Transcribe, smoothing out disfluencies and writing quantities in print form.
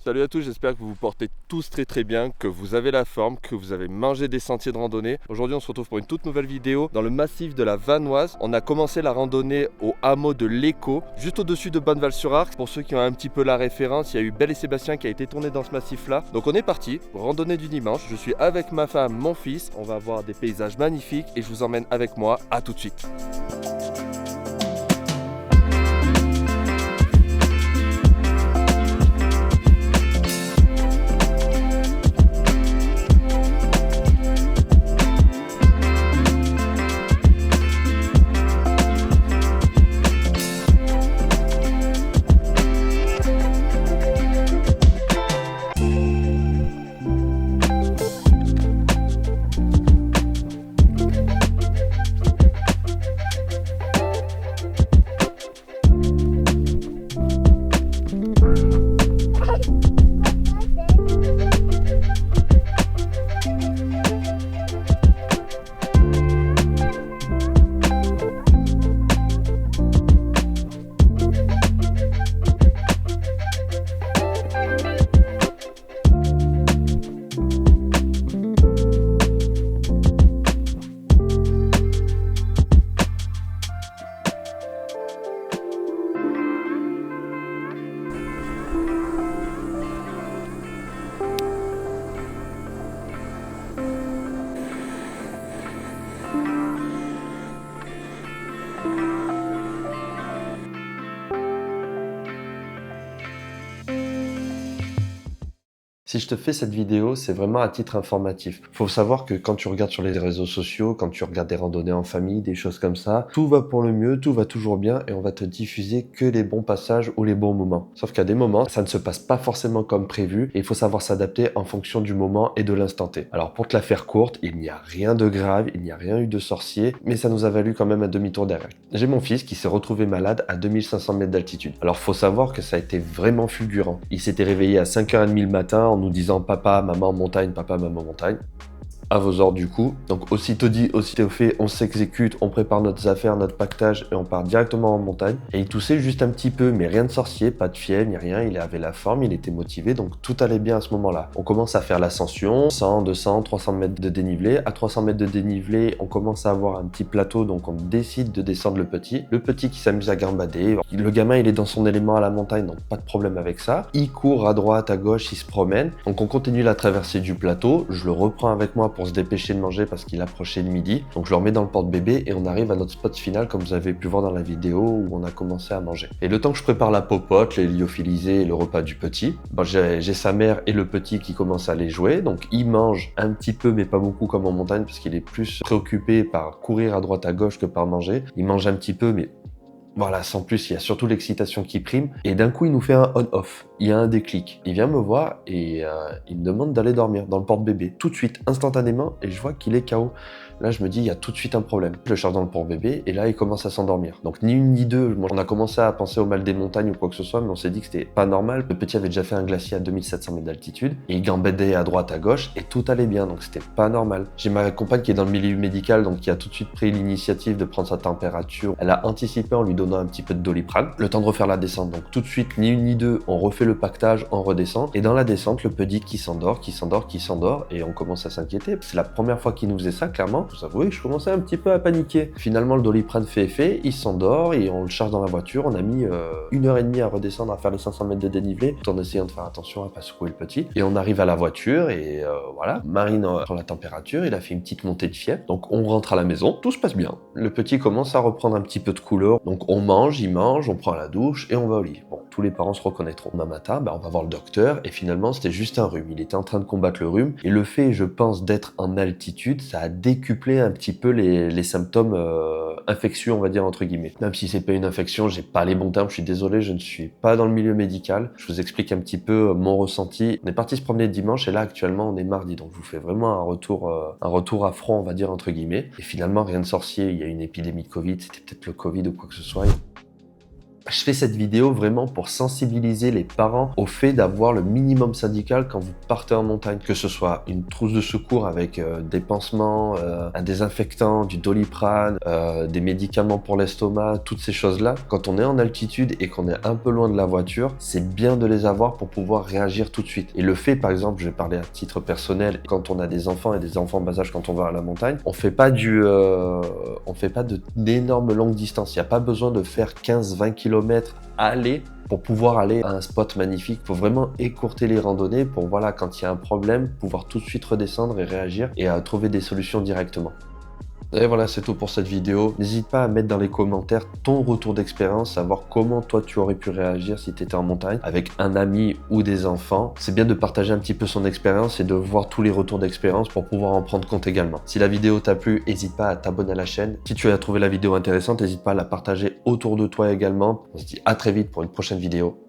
Salut à tous, j'espère que vous vous portez tous très bien, que vous avez la forme, que vous avez mangé des sentiers de randonnée. Aujourd'hui on se retrouve pour une toute nouvelle vidéo dans le massif de la Vanoise. On a commencé la randonnée au hameau de l'Écho, juste au-dessus de Bonneval-sur-Arc. Pour ceux qui ont un petit peu la référence, il y a eu Belle et Sébastien qui a été tourné dans ce massif là. Donc on est parti, randonnée du dimanche. Je suis avec ma femme, mon fils, on va voir des paysages magnifiques et je vous emmène avec moi. À tout de suite. Si je te fais cette vidéo, c'est vraiment à titre informatif. Faut savoir que quand tu regardes sur les réseaux sociaux, quand tu regardes des randonnées en famille, des choses comme ça, tout va pour le mieux, tout va toujours bien et on va te diffuser que les bons passages ou les bons moments. Sauf qu'à des moments, ça ne se passe pas forcément comme prévu et il faut savoir s'adapter en fonction du moment et de l'instant T. Alors pour te la faire courte, il n'y a rien de grave, il n'y a rien eu de sorcier, mais ça nous a valu quand même un demi-tour derrière. J'ai mon fils qui s'est retrouvé malade à 2500 mètres d'altitude. Alors faut savoir que ça a été vraiment fulgurant. Il s'était réveillé à 5h30 le matin en nous disant papa, maman, montagne, papa, maman, montagne. À vos ordres du coup. Donc aussitôt dit, aussitôt fait, on s'exécute, on prépare nos affaires, notre pactage et on part directement en montagne. Et il toussait juste un petit peu, mais rien de sorcier, pas de fièvre ni rien, il avait la forme, il était motivé, donc tout allait bien à ce moment-là. On commence à faire l'ascension, 100, 200, 300 mètres de dénivelé. À 300 mètres de dénivelé, on commence à avoir un petit plateau, donc on décide de descendre le petit. Le petit qui s'amuse à gambader. Le gamin, il est dans son élément à la montagne, donc pas de problème avec ça. Il court à droite, à gauche, il se promène. Donc on continue la traversée du plateau. Je le reprends avec moi pour se dépêcher de manger parce qu'il approchait de midi. Donc je le remets dans le porte-bébé et on arrive à notre spot final comme vous avez pu voir dans la vidéo où on a commencé à manger. Et le temps que je prépare la popote, les lyophilisés et le repas du petit, j'ai sa mère et le petit qui commencent à les jouer. Donc il mange un petit peu mais pas beaucoup comme en montagne parce qu'il est plus préoccupé par courir à droite à gauche que par manger. Il mange un petit peu mais voilà, sans plus, il y a surtout l'excitation qui prime. Et d'un coup, il nous fait un on-off. Il y a un déclic. Il vient me voir et il me demande d'aller dormir dans le porte-bébé. Tout de suite, instantanément, et je vois qu'il est KO. Là, je me dis, il y a tout de suite un problème. Je le charge dans le porte-bébé et là, il commence à s'endormir. Donc, ni une ni deux. On a commencé à penser au mal des montagnes ou quoi que ce soit, mais on s'est dit que c'était pas normal. Le petit avait déjà fait un glacier à 2700 mètres d'altitude et il gambadait à droite, à gauche et tout allait bien. Donc, c'était pas normal. J'ai ma compagne qui est dans le milieu médical, donc qui a tout de suite pris l'initiative de prendre sa température. Elle a anticipé en lui donnant un petit peu de Doliprane. Le temps de refaire la descente. Donc, tout de suite, ni une ni deux, on refait le pactage, on redescend. Et dans la descente, le petit qui s'endort et on commence à s'inquiéter. C'est la première fois qu'il nous faisait ça, clairement. Vous avouez que je commençais un petit peu à paniquer. Finalement, le Doliprane fait effet, il s'endort et on le charge dans la voiture. On a mis 1h30 à redescendre, à faire les 500 mètres de dénivelé, tout en essayant de faire attention à pas secouer le petit. Et on arrive à la voiture et voilà. Marine prend la température, il a fait une petite montée de fièvre. Donc on rentre à la maison, tout se passe bien. Le petit commence à reprendre un petit peu de couleur. Donc on mange, il mange, on prend la douche et on va au lit. Bon, tous les parents se reconnaîtront. Demain matin, on va voir le docteur et finalement c'était juste un rhume. Il était en train de combattre le rhume et le fait, je pense, d'être en altitude, ça a décuplé un petit peu les symptômes infectieux, on va dire entre guillemets. Même si c'est pas une infection, j'ai pas les bons termes, je suis désolé, je ne suis pas dans le milieu médical. Je vous explique un petit peu mon ressenti. On est parti se promener dimanche et là actuellement on est mardi, donc je vous fais vraiment un retour à froid, on va dire entre guillemets. Et finalement rien de sorcier, il y a une épidémie de Covid, c'était peut-être le Covid ou quoi que ce soit. Je fais cette vidéo vraiment pour sensibiliser les parents au fait d'avoir le minimum syndical quand vous partez en montagne, que ce soit une trousse de secours avec des pansements, un désinfectant, du Doliprane, des médicaments pour l'estomac, toutes ces choses-là. Quand on est en altitude et qu'on est un peu loin de la voiture, c'est bien de les avoir pour pouvoir réagir tout de suite. Et le fait, par exemple, je vais parler à titre personnel, quand on a des enfants et des enfants en bas âge quand on va à la montagne, on fait pas d'énormes longues distances. Il n'y a pas besoin de faire 15-20 km aller pour pouvoir aller à un spot magnifique. Il faut vraiment écourter les randonnées pour, voilà, quand il y a un problème, pouvoir tout de suite redescendre et réagir et trouver des solutions directement. Et voilà, c'est tout pour cette vidéo. N'hésite pas à mettre dans les commentaires ton retour d'expérience, savoir comment toi tu aurais pu réagir si tu étais en montagne avec un ami ou des enfants. C'est bien de partager un petit peu son expérience et de voir tous les retours d'expérience pour pouvoir en prendre compte également. Si la vidéo t'a plu, n'hésite pas à t'abonner à la chaîne. Si tu as trouvé la vidéo intéressante, n'hésite pas à la partager autour de toi également. On se dit à très vite pour une prochaine vidéo.